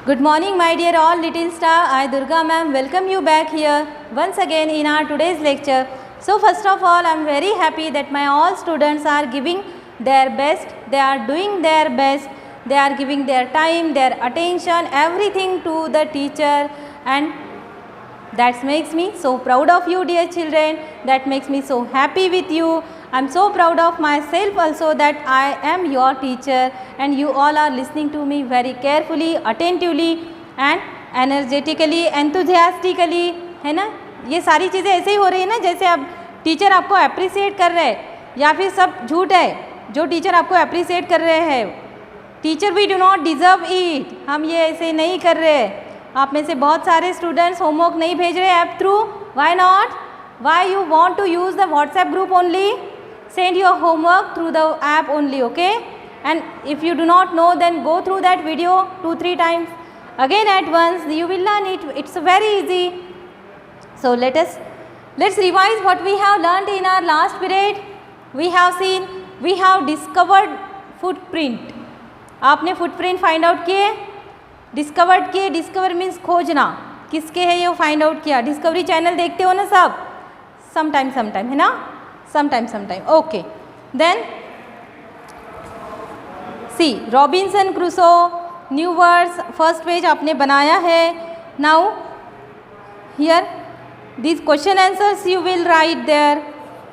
Good morning, my dear all little star. I, Durga ma'am, welcome you back here once again in our today's lecture. So first of all, I am very happy that my all students are giving their best. They are doing their best. They are giving their time, their attention, everything to the teacher, and that makes me so proud of you, dear children. That makes me so happy with you. I am so proud of myself also that I am your teacher and you all are listening to me very carefully, attentively and energetically, enthusiastically, है ना. ये सारी चीज़ें ऐसे ही हो रही है ना जैसे अब टीचर आपको अप्रिसिएट कर रहे हैं, या फिर सब झूठ है जो टीचर आपको अप्रिसिएट कर रहे हैं. Teacher we do not deserve it. हम ये ऐसे नहीं कर रहे. आप में से बहुत सारे स्टूडेंट्स होमवर्क नहीं भेज रहे app through. Why not? Why you want to use the WhatsApp group only? Send your homework through the app only, okay? And if you do not know, then go through that video 2-3 times again at once. You will learn it. It's very easy. So let's revise what we have learned in our last period. We have discovered footprint. आपने footprint find out किए, discovered किए. Discover means खोजना. किसके है ये find out किया. Discovery channel देखते हो ना सब? Sometime है ना? Sometime. Okay. Then see Robinson Crusoe, new words, first page आपने बनाया है. Now here these question answers you will write there.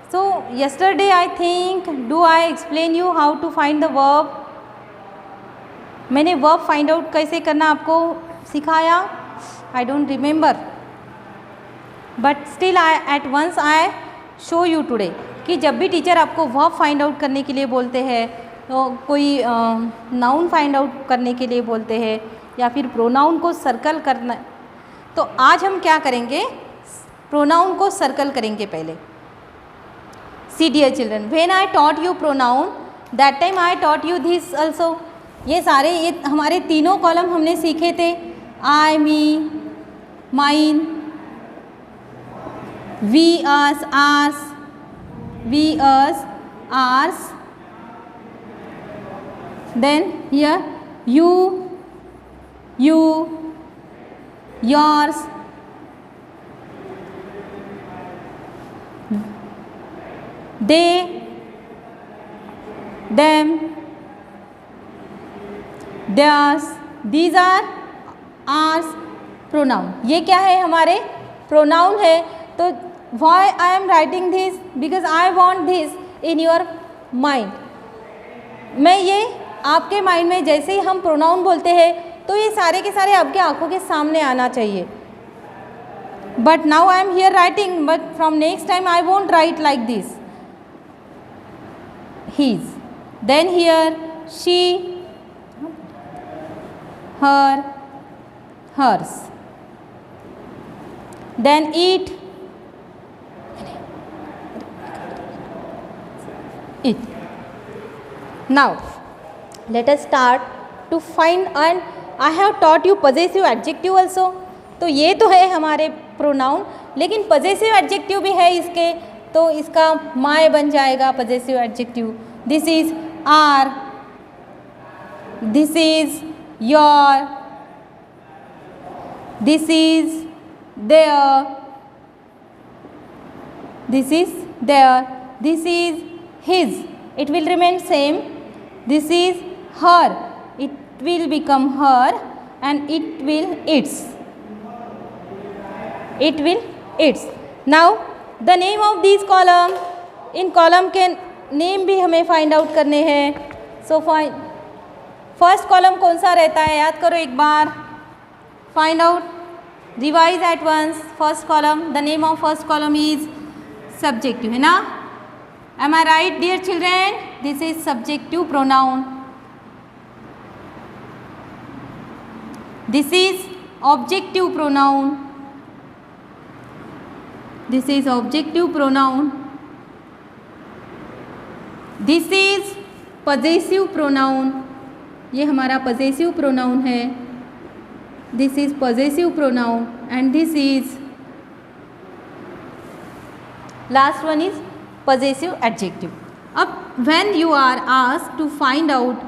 So yesterday I think do I explain you how to find the verb? मैंने verb find out कैसे करना आपको सिखाया? I don't remember. But still at once I show you today कि जब भी teacher आपको verb find out करने के लिए बोलते हैं, तो कोई नाउन फाइंड आउट करने के लिए बोलते हैं या फिर प्रोनाउन को सर्कल करना, तो आज हम क्या करेंगे, प्रोनाउन को सर्कल करेंगे पहले. See dear children, when I taught you pronoun that time I taught you this also. ये हमारे तीनों कॉलम हमने सीखे थे. I, me, mine, we, us, ours, we, us, ours. Then here you, yours, they, them, theirs. These are ours pronoun. ये क्या है, हमारे प्रोनाउन है. तो why I am writing this? Because I want this in your mind. मैं ये आपके mind में जैसे ही हम प्रोनाउन बोलते हैं तो ये सारे के सारे आपके आंखों के सामने आना चाहिए. But now I am here writing, but from next time I won't write like this. His. Then here she, her, hers. Then it. Now let us start to find, and I have taught you possessive adjective also. तो ये तो है हमारे pronoun, लेकिन possessive adjective भी है इसके. तो इसका my बन जाएगा possessive adjective. This is our, this is your, this is their, this is their, this is his. It will remain same. This is her. It will become her, and it will its. It will its. Now the name of these column, in column के name भी हमें find out करने हैं. So first column कौन सा रहता है, याद करो एक बार. Find out, revise at once. First column, the name of first column is subjective, है ना. Am I right, dear children? This is subjective pronoun. This is objective pronoun. This is objective pronoun. This is possessive pronoun. ये हमारा possessive pronoun है. This is possessive pronoun, and this is last one is possessive adjective. अब when you are asked to find out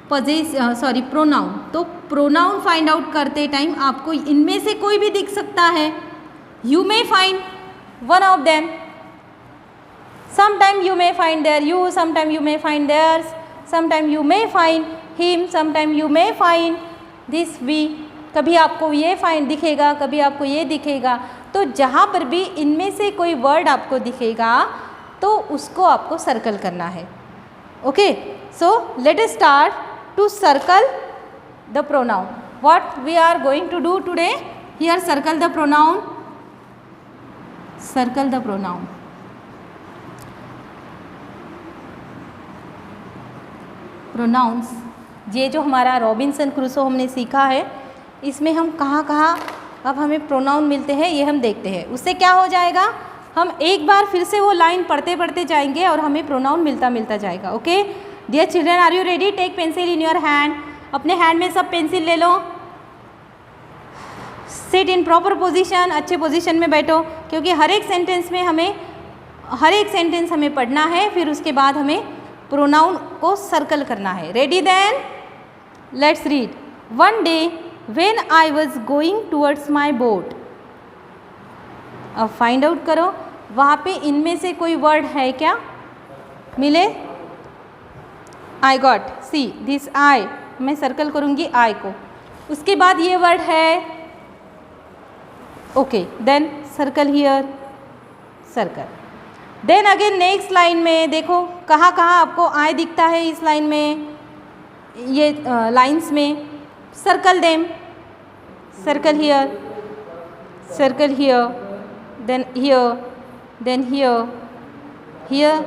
pronoun, तो pronoun find out करते time आपको इनमें से कोई भी दिख सकता है. You may find one of them. sometime you may find their you, sometime you may find theirs, sometime you may find him, sometime you may find this we. कभी आपको ये फाइंड दिखेगा, कभी आपको ये दिखेगा. तो जहाँ पर भी इनमें से कोई वर्ड आपको दिखेगा तो उसको आपको सर्कल करना है. Okay, so let us start to circle the pronoun. What we are going to do today? Here circle the pronoun. Circle the pronoun. Pronouns, ये जो हमारा रॉबिन्सन क्रूसो हमने सीखा है, इसमें हम कहाँ कहाँ अब हमें प्रोनाउन मिलते हैं ये हम देखते हैं. उससे क्या हो जाएगा, हम एक बार फिर से वो लाइन पढ़ते पढ़ते जाएंगे और हमें प्रोनाउन मिलता मिलता जाएगा. Okay dear children, are you ready? Take pencil in your hand. अपने हैंड में सब पेंसिल ले लो. Sit in proper position. अच्छे पोजीशन में बैठो, क्योंकि हर एक सेंटेंस हमें पढ़ना है. फिर उसके बाद हमें प्रोनाउन को सर्कल करना है. Ready then? Let's read. One day when I was going towards my boat. अब फाइंड आउट करो वहाँ पे इनमें से कोई वर्ड है क्या, मिले? I got, see this I. मैं सर्कल करूँगी आई को. उसके बाद ये वर्ड है. Okay then circle here. Circle. Then again next line में देखो कहाँ कहाँ आपको आई दिखता है इस लाइन में, ये लाइंस में. Circle them. Circle here, circle here, then here, then here, here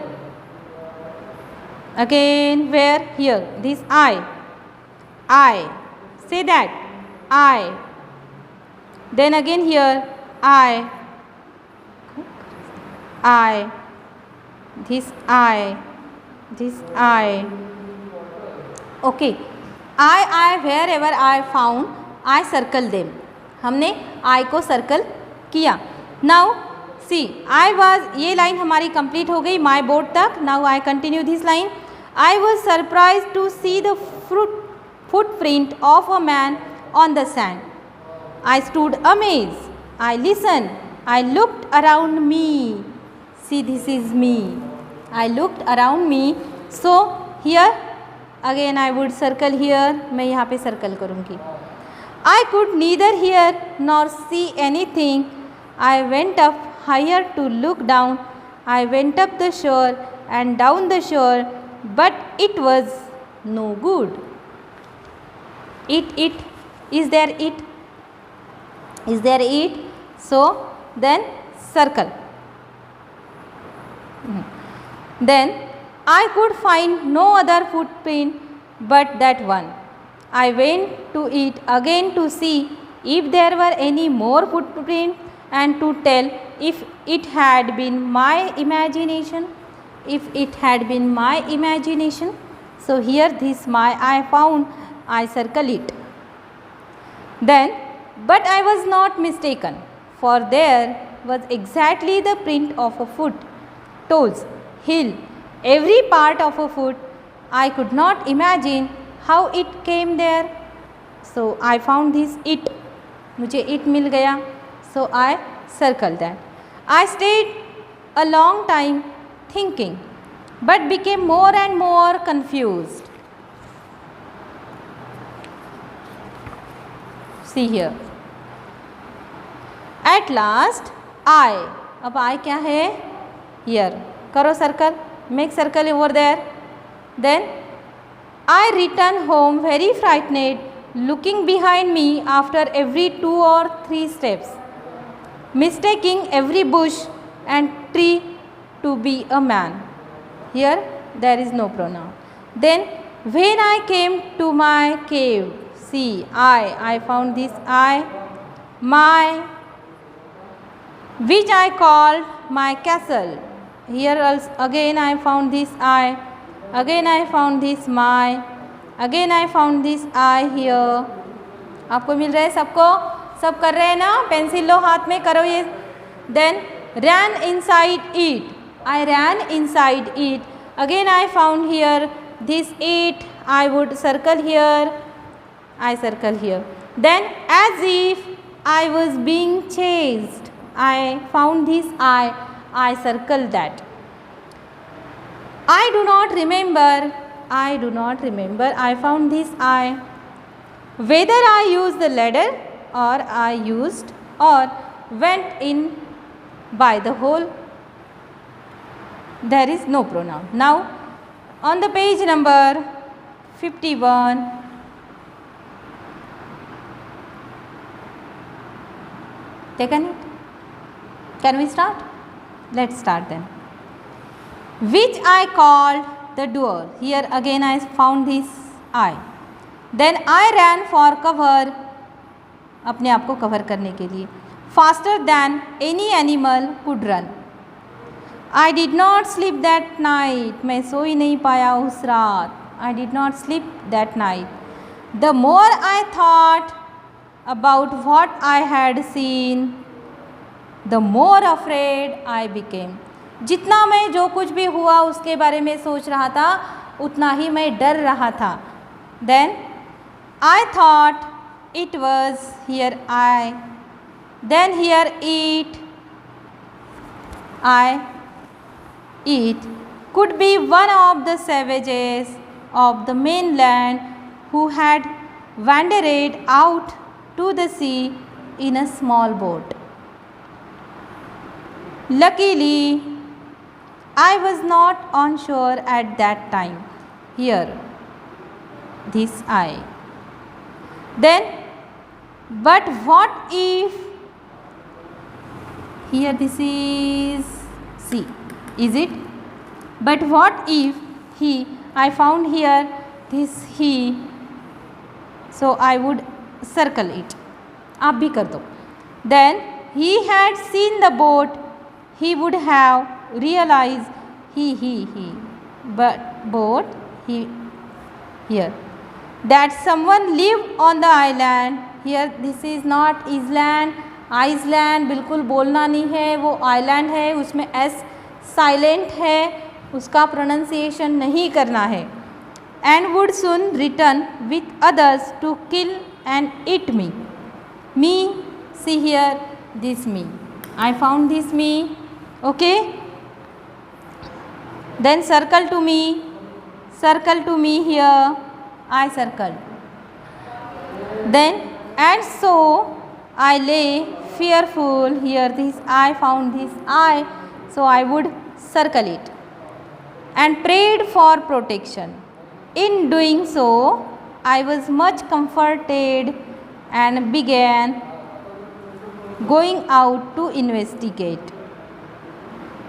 again. Where? Here. This I. I. Say that. I. Then again here. I. I, this I, this I. Okay, I wherever I found, I circle them. हमने I को circle किया. Now see, I was, ये line हमारी complete हो गई my boat तक. Now I continue this line. I was surprised to see the footprint of a man on the sand. I stood amazed. I listened. I looked around me. See, this is me. I looked around me. So here again I would circle here. मैं यहाँ पे circle करूँगी. I could neither hear nor see anything. I went up higher to look down. I went up the shore and down the shore, but it was no good. It. Is there it? Is there it? So then circle. Then I could find no other footprint but that one. I went to it again to see if there were any more footprints and to tell if it had been my imagination. If it had been my imagination. So here this my I found, I circle it. Then, but I was not mistaken, for there was exactly the print of a foot, toes, heel, every part of a foot. I could not imagine how it came there. So I found this it. मुझे it मिल गया. So I circle that. I stayed a long time thinking, but became more and more confused. See here. At last I. अब I क्या है? Here. करो circle. Make circle over there. Then I returned home very frightened, looking behind me after every 2 or 3 steps, mistaking every bush and tree to be a man. Here there is no pronoun. Then when I came to my cave, see I found this I, my, which I called my castle. Here also again I found this I, again I found this my, again I found this I here. आपको मिल रहा है सबको? सब कर रहे हैं ना? Pencil लो हाथ में, करो ये. Then ran inside it. I ran inside it. Again I found here this it. I would circle here. I circle here. Then as if I was being chased, I found this I circle that. I do not remember, I found this I. Whether I used the ladder or went in by the hole, there is no pronoun. Now on the page number 51, taken it? Can we start? Let's start then. Which I called the door. Here again I found this I. Then I ran for cover, अपने आप को cover करने के लिए. Faster than any animal could run. I did not sleep that night. मैं सो ही नहीं पाया उस रात. I did not sleep that night. The more I thought about what I had seen, the more afraid I became. जितना मैं जो कुछ भी हुआ उसके बारे में सोच रहा था उतना ही मैं डर रहा था. Then I thought it was here I. Then here it could be one of the savages of the mainland who had wandered out to the sea in a small boat. Luckily, I was not on shore at that time. Here, this I. Then, but what if, here this is C, is it? But what if he, I found here this he, so I would circle it. आप भी कर दो. Then he had seen the boat, he would have realized he, but boat, he, here, that someone lived on the island. Here this is not island, Iceland बिल्कुल बोलना नहीं है, वो island है, उसमें s silent है, उसका pronunciation नहीं करना है. And would soon return with others to kill and eat me. Me, see here, this me. I found this me, okay. Then circle to me here, I circled. Then and so I lay fearful, here this I found this I, so I would circle it, and prayed for protection. In doing so, I was much comforted and began going out to investigate.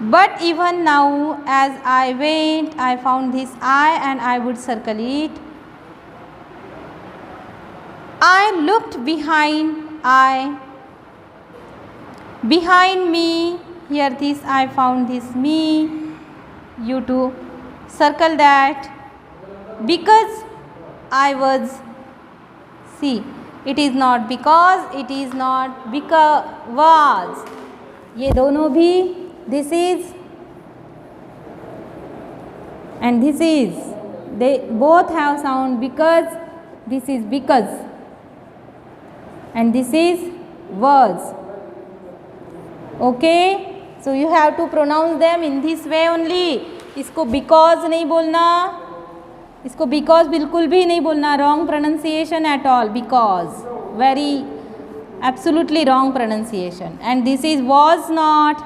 But even now, as I went, I found this I and I would circle it. I looked behind me, here this I found this me, you to circle that, because I was, see, it is not because, it is not because, was, ये दोनों भी, this is and this is, they both have sound because, this is because and this is was, okay. So you have to pronounce them in this way only. इसको because नहीं बोलना, इसको because बिल्कुल भी नहीं बोलना, wrong pronunciation at all, because very absolutely wrong pronunciation. And this is was not,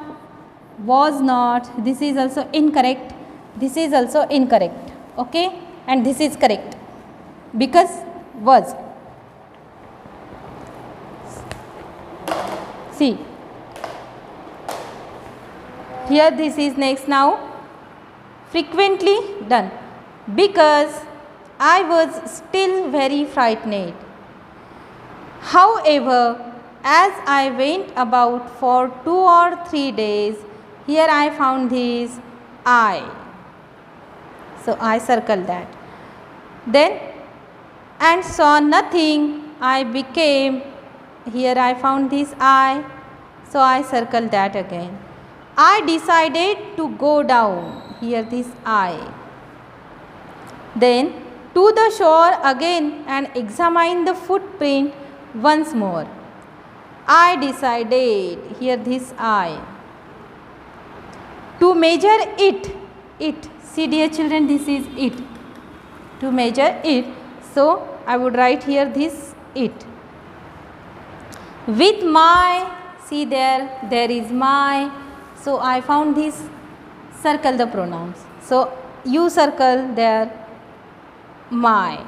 this is also incorrect, this is also incorrect, okay, and this is correct because was. See, here this is next now, frequently done, because I was still very frightened. However, as I went about for 2 or 3 days, here I found this I, so I circle that. Then and saw nothing, I became, here I found this I, so I circle that again. I decided to go down, here this I. Then to the shore again and examine the footprint once more. I decided, here this I, to measure it, see dear children, this is it, to measure it. So I would write here this it. With my, see there is my, so I found this, circle the pronouns. So you circle there my.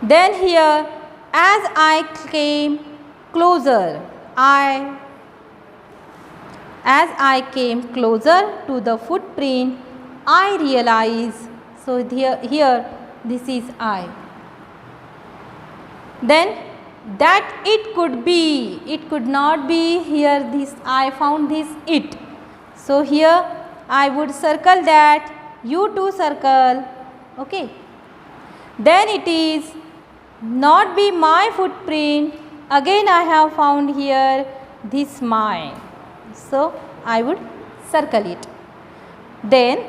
Then here, as I came closer, as I came closer to the footprint, I realized, so here this is I. Then that it could be, it could not be, here this I found this it. So here I would circle that, you too circle, okay. Then it is not be my footprint, again I have found here this my. So I would circle it. Then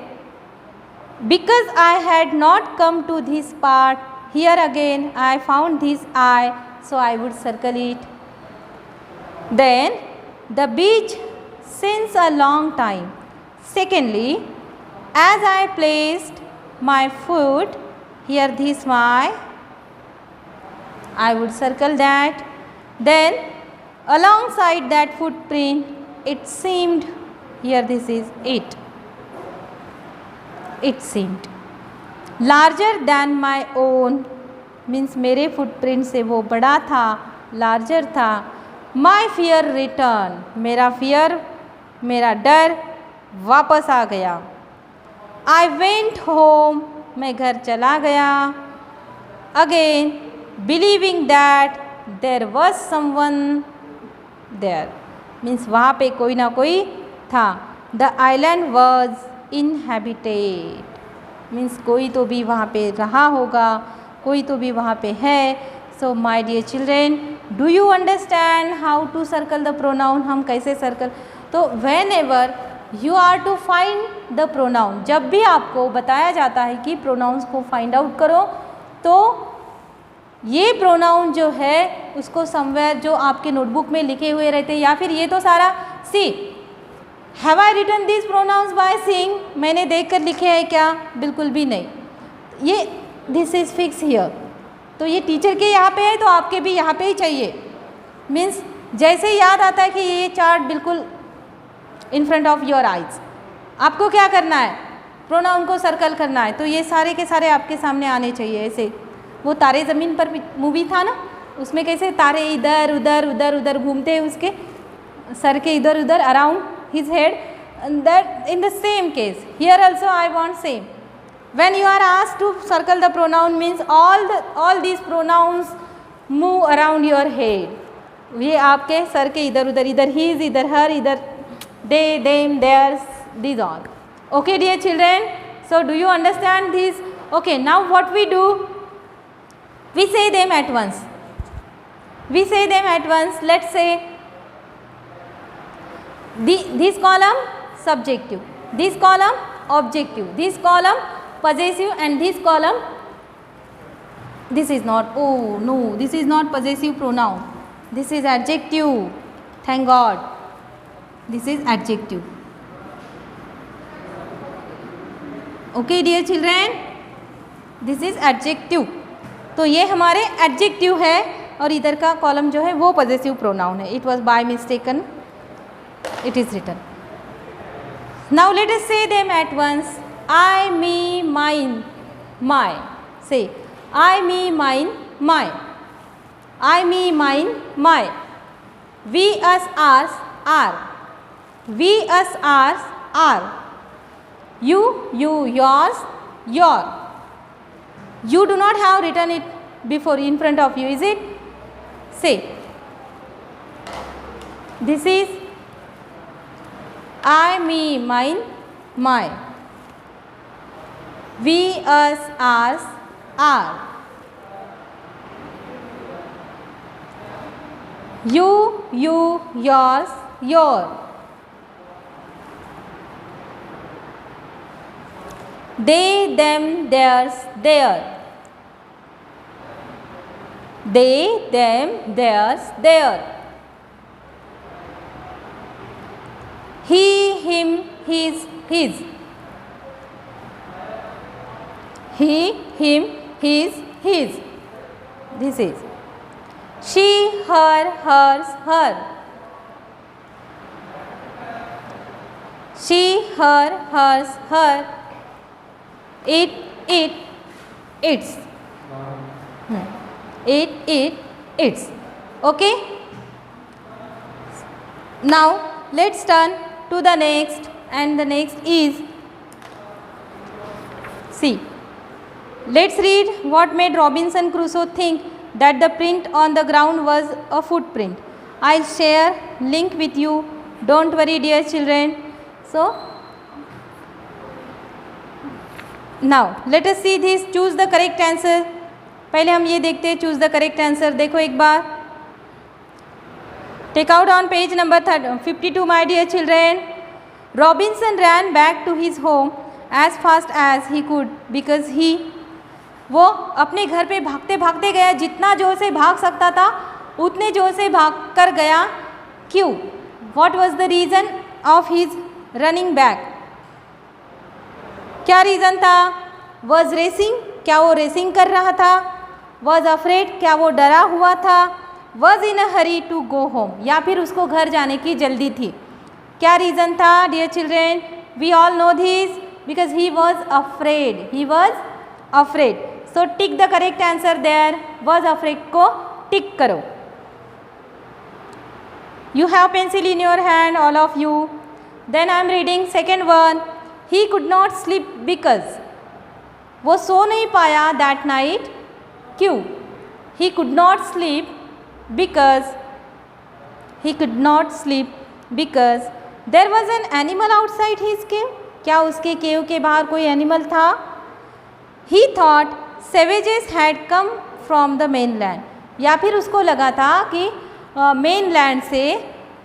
because I had not come to this part, here again I found this I, so I would circle it. Then the beach since a long time. Secondly, as I placed my foot, here this my, I would circle that. Then alongside that footprint, it seemed, here this is it seemed larger than my own, means मेरे footprint से वो बड़ा था, larger था. My fear returned, मेरा fear, मेरा डर वापस आ गया. I went home, मैं घर चला गया. Again believing that there was someone there, means वहाँ पे कोई ना कोई था. The island was inhabited, means कोई तो भी वहाँ पे रहा होगा, कोई तो भी वहाँ पे है. So my dear children, do you understand how to circle the pronoun? हम कैसे circle? तो whenever you are to find the pronoun, जब भी आपको बताया जाता है कि pronouns को find out करो, तो ये प्रोनाउन जो है उसको समवेयर जो आपके नोटबुक में लिखे हुए रहते हैं, या फिर ये तो सारा see have I written this pronouns by seeing, मैंने देखकर लिखे हैं क्या? बिल्कुल भी नहीं. ये दिस इज फिक्स हियर, तो ये टीचर के यहाँ पे है तो आपके भी यहाँ पे ही चाहिए. मीन्स जैसे याद आता है कि ये चार्ट बिल्कुल in front of your eyes, आपको क्या करना है? प्रोनाउन को सर्कल करना है. तो ये सारे के सारे आपके सामने आने चाहिए. ऐसे वो तारे ज़मीन पर मूवी था ना, उसमें कैसे तारे इधर उधर उधर उधर घूमते हैं उसके सर के इधर उधर around his head. That in the same case here also I want same. When you are asked to circle the pronoun means all these pronouns move around your head. ये आपके सर के इधर उधर, इधर his, इधर her, इधर they, them, theirs, these all. Okay dear children, so do you understand this? Okay, now what we do? We say them at once. We say them at once. Let's say this column subjective, this column objective, this column possessive, and this column, this is not, oh no, this is not possessive pronoun. This is adjective. Thank God. This is adjective. Okay dear children, this is adjective. तो ये हमारे adjective है और इधर का column जो है वो पॉजेसिव प्रोनाउन है. It was by mistaken, it is written. Now let us say them at once. I, me, mine, my. Say I, me, mine, my. I, me, mine, my. We, us, ours, our. We, us, ours, our. You, yours, your. You do not have written it before in front of you, is it? Say. This is I, me, mine, my. We, us, ours, our. You, yours, your. they, them, theirs, their. They, them, theirs, their. He, him, his, his. He, him, his, his. This is. She, her, hers, her. She, her, hers, her. It, its. It, its. Okay? Now, let's turn to the next, and the next is, see. Let's read what made Robinson Crusoe think that the print on the ground was a footprint. I'll share link with you. Don't worry, dear children. So, now let us see this. Choose the correct answer. पहले हम ये देखते हैं. Choose the correct answer. देखो एक बार. Take out on page number 52, my dear children. Robinson ran back to his home as fast as he could because he, वो अपने घर पे भागते भागते गया. जितना जोर से भाग सकता था उतने जोर से भाग कर गया. क्यों? What was the reason of his running back? क्या रीज़न था? Was racing, क्या वो रेसिंग कर रहा था? Was afraid, क्या वो डरा हुआ था? Was in a hurry to go home, या फिर उसको घर जाने की जल्दी थी. क्या रीज़न था dear children? We all know this. Because he was afraid. He was afraid. So tick the correct answer there. Was afraid को टिक करो. You have pencil in your hand, all of you. Then I am reading second one. He could not sleep because, वो सो नहीं पाया that night. क्यों? He could not sleep because, he could not sleep because there was an animal outside his cave. क्या उसके केव के बाहर कोई animal था? He thought savages had come from the mainland. या फिर उसको लगा था कि मेनलैंड से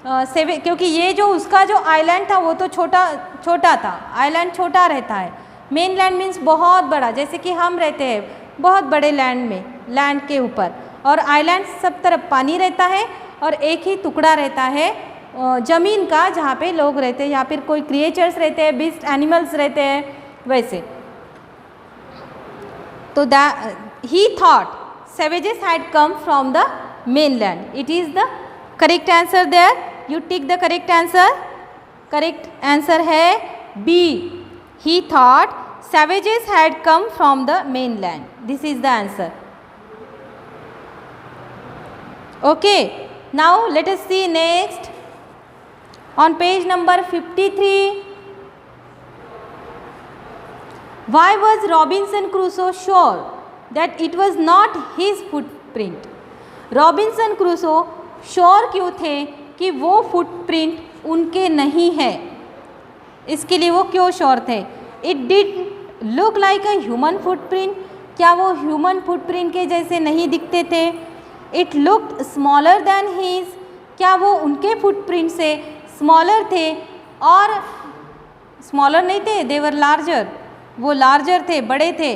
क्योंकि ये जो उसका जो आइलैंड था वो तो छोटा था. आइलैंड छोटा रहता है. मेनलैंड मीन्स बहुत बड़ा. जैसे कि हम रहते हैं बहुत बड़े लैंड में, लैंड के ऊपर, और आइलैंड सब तरफ पानी रहता है और एक ही टुकड़ा रहता है ज़मीन का जहाँ पे लोग रहते हैं या फिर कोई क्रिएचर्स रहते हैं, बीस्ट एनिमल्स रहते हैं वैसे. तो ही thought savages had come from the mainland. It is the correct answer there. You tick the correct answer. Correct answer है B. He thought savages had come from the mainland. This is the answer. Okay. Now let us see next. On page number 53. Why was Robinson Crusoe sure that it was not his footprint? Robinson Crusoe sure क्यों थे कि वो footprint उनके नहीं है? इसके लिए वो क्यों श्योर थे? It did look like a human footprint. क्या वो ह्यूमन फुटप्रिंट के जैसे नहीं दिखते थे? It looked smaller than his. क्या वो उनके फुटप्रिंट से स्मॉलर थे? और स्मॉलर नहीं थे, दे वर लार्जर. वो लार्जर थे, बड़े थे.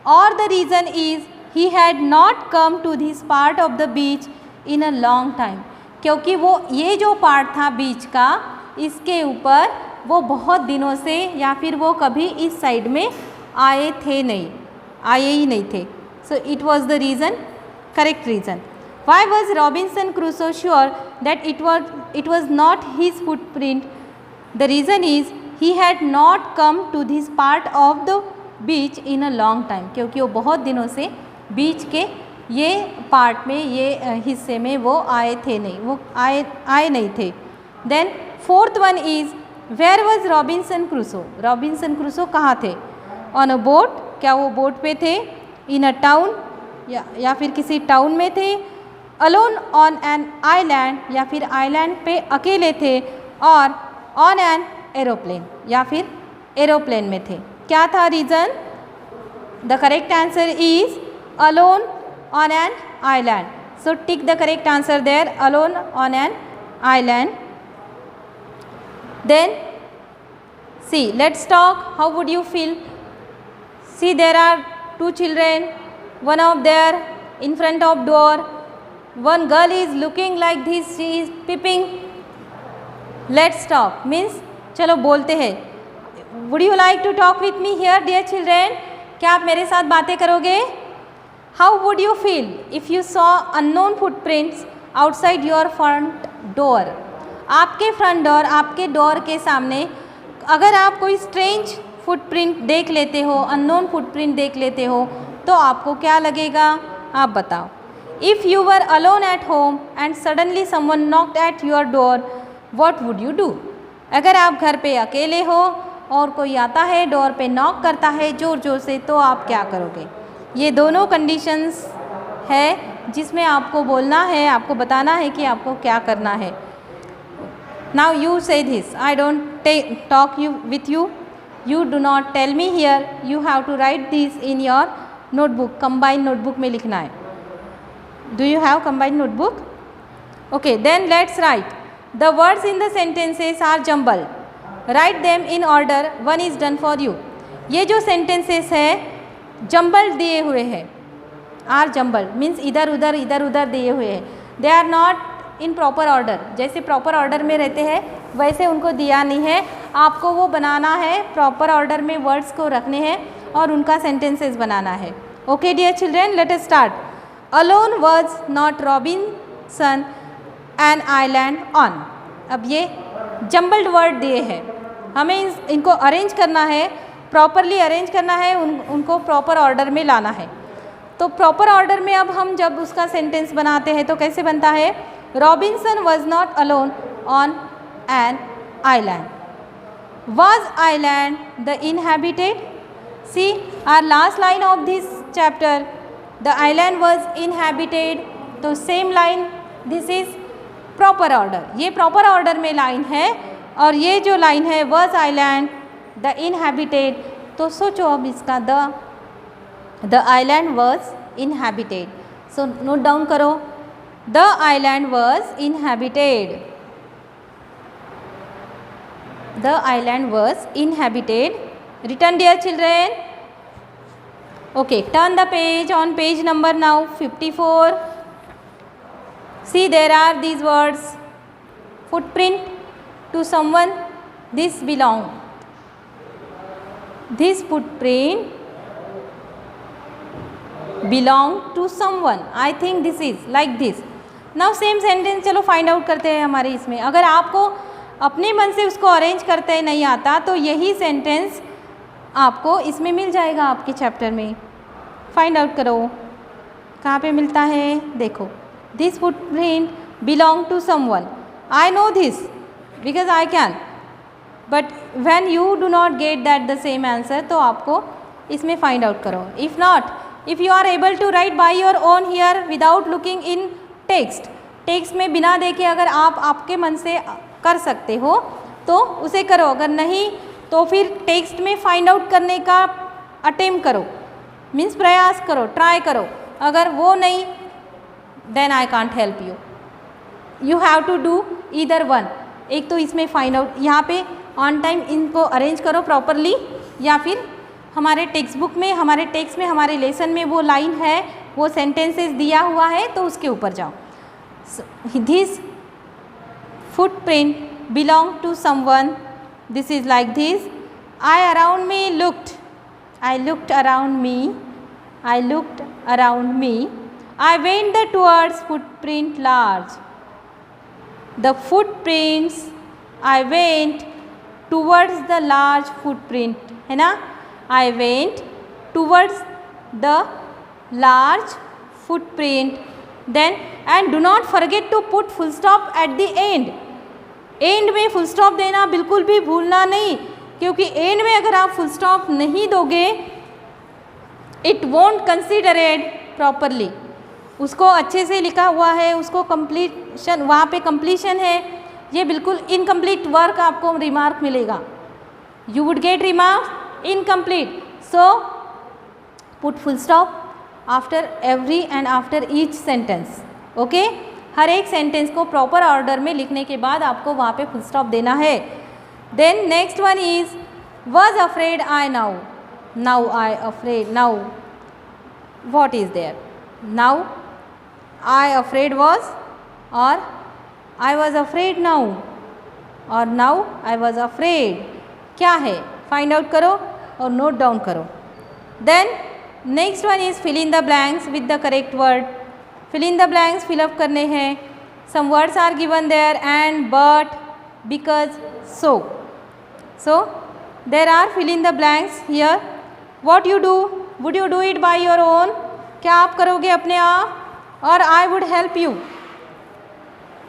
और the reason is he had not come to this part of the beach in a long time. क्योंकि वो ये जो पार्ट था बीच का, इसके ऊपर वो बहुत दिनों से या फिर वो कभी इस साइड में आए ही नहीं थे. So it was the reason, correct reason. Why was Robinson Crusoe sure that it was not his footprint? The reason is he had not come to this part of the beach in a long time. क्योंकि वो बहुत दिनों से बीच के ये part में, ये हिस्से में वो आए नहीं, वो आए नहीं थे. Then fourth one is where was Robinson Crusoe? Robinson Crusoe कहाँ थे? On a boat. क्या वो बोट पे थे? इन अ टाउन, या फिर किसी टाउन में थे? अलोन ऑन एन आइलैंड, या फिर आइलैंड पे अकेले थे? और ऑन एन एरोप्लेन, या फिर एरोप्लेन में थे? क्या था reason? The correct answer is alone on an island. So tick the correct answer there, alone on an island. Then see, let's talk. How would you feel See, there are two children, one of there in front of door. One girl is looking like this, she is peeping. Let's talk, means चलो बोलते हैं. Would you like to talk with me here, dear children? क्या आप मेरे साथ बातें करोगे? How would you feel if you saw unknown footprints outside your front door? आपके फ्रंट डोर, आपके डोर के सामने अगर आप कोई स्ट्रेंज फुटप्रिंट देख लेते हो, अननोन फुटप्रिंट देख लेते हो, तो आपको क्या लगेगा? आप बताओ. If you were alone at home and suddenly someone knocked at your door, what would you do? अगर आप घर पे अकेले हो और कोई आता है, डोर पे नॉक करता है ज़ोर ज़ोर से, तो आप क्या करोगे? ये दोनों कंडीशंस है जिसमें आपको बोलना है, आपको बताना है कि आपको क्या करना है. Now you say this, I don't talk you with you, you do not tell me here, you have to write this in your notebook. Combined notebook में लिखना है. Do you have combined notebook? Okay, then let's write. The words in the sentences are jumble. Write them in order, one is done for you. ये जो sentences है jumble दिए हुए हैं, are jumble means इधर उधर दिए हुए हैं. They are not in proper order. जैसे प्रॉपर ऑर्डर में रहते हैं वैसे उनको दिया नहीं है. आपको वो बनाना है, प्रॉपर ऑर्डर में वर्ड्स को रखने हैं और उनका सेंटेंसेस बनाना है. Okay dear children, let us start. Alone was not Robinson an island on. अब ये जम्बल्ड वर्ड दिए हैं, हमें इनको अरेंज करना है, प्रॉपरली अरेंज करना है, उनको प्रॉपर ऑर्डर में लाना है. तो प्रॉपर ऑर्डर में अब हम जब उसका सेंटेंस बनाते हैं तो कैसे बनता है? Robinson was not alone on an island. Was island the inhabited? See our last line of this chapter, the island was inhabited. तो same line, this is proper order. ये प्रॉपर ऑर्डर में line है और ये जो line है was island the inhabited. तो सोचो अब इसका the island was inhabited. So note down करो, the island was inhabited. The island was inhabited. Return dear children. Okay, turn the page on page number now 54. See, there are these words, footprint to someone, this belong. This footprint belong to someone. I think this is like this. Now same sentence चलो find out करते हैं हमारे इसमें. अगर आपको अपने मन से उसको अरेंज करते नहीं आता तो यही सेंटेंस आपको इसमें मिल जाएगा आपके चैप्टर में. फाइंड आउट करो कहाँ पे मिलता है. देखो, this footprint belong to someone. I know this because I can. But when you do not get that the same answer, तो आपको इसमें find out करो. If not, if you are able to write by your own here without looking in text, text में बिना देखे अगर आप आपके मन से कर सकते हो तो उसे करो. अगर नहीं तो फिर टेक्स्ट में फाइंड आउट करने का अटेम्प्ट करो, मीन्स प्रयास करो, ट्राई करो. अगर वो नहीं, then I can't help you. You have to do either one. एक तो इसमें फाइंड आउट, यहाँ पे ऑन टाइम इनको अरेंज करो प्रॉपरली, या फिर हमारे टेक्स्ट बुक में, हमारे टेक्स्ट में, हमारे लेसन में वो लाइन है, वो सेंटेंसेस दिया हुआ है तो उसके ऊपर जाओ. This footprint belong to someone. This is like this. I around me looked, I looked around me, I looked around me. I went the towards footprint large. The footprints, I went towards the large footprint. है ना? I went towards the large footprint. Then, and do not forget to put full stop at the end. End में full stop देना बिल्कुल भी भूलना नहीं, क्योंकि end में अगर आप full stop नहीं दोगे, it won't consider it properly. उसको अच्छे से लिखा हुआ है, उसको कंप्लीशन, वहाँ पे कंप्लीशन है, ये बिल्कुल इनकम्प्लीट वर्क आपको रिमार्क मिलेगा. You would get remark incomplete. So put full stop after every end after each sentence. Okay, हर एक सेंटेंस को प्रॉपर ऑर्डर में लिखने के बाद आपको वहाँ पे फुल स्टॉप देना है. Then next one is was afraid I now. Now I afraid. Now what is there? Now I afraid was, or I was afraid now, और now I was afraid. क्या है? Find out करो और note down करो. Then next one is fill in the blanks with the correct word. Fill in the blanks fill up करने हैं. Some words are given there, and, but, because, so. So there are fill in the blanks here. What you do? Would you do it by your own? क्या आप करोगे अपने आप? Or I would help you?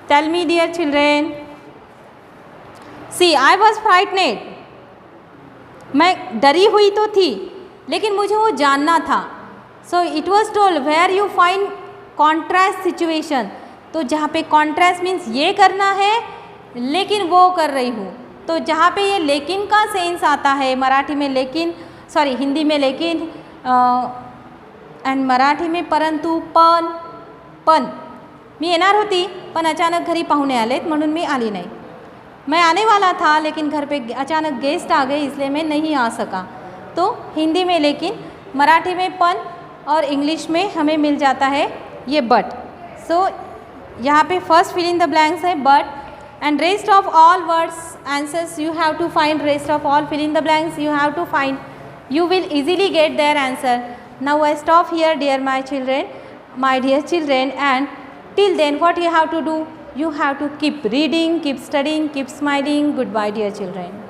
Tell me, dear children. See, I was frightened. मैं डरी हुई तो थी, लेकिन मुझे वो जानना था. So it was told where you find contrast situation. तो जहाँ पे contrast means ये करना है लेकिन वो कर रही हूँ. तो जहाँ पे ये लेकिन का सेंस आता है, मराठी में लेकिन, सॉरी हिंदी में लेकिन एंड मराठी में परंतु, पण मी येणार होती पण अचानक घरी पाहुणे आलेत म्हणून मी आली नाही. मैं आने वाला था लेकिन घर पे अचानक गेस्ट आ गए इसलिए मैं नहीं आ सका. तो हिंदी में लेकिन, मराठी में पण और इंग्लिश में हमें मिल जाता है ये बट. सो यहाँ पे first fill in the blanks है but, and rest of all words answers you have to find. Rest of all fill in the blanks you have to find. You will easily get their answer. Now I stop here, dear my children, my dear children, and till then what you have to do? You have to keep reading, keep studying, keep smiling. Goodbye, dear children.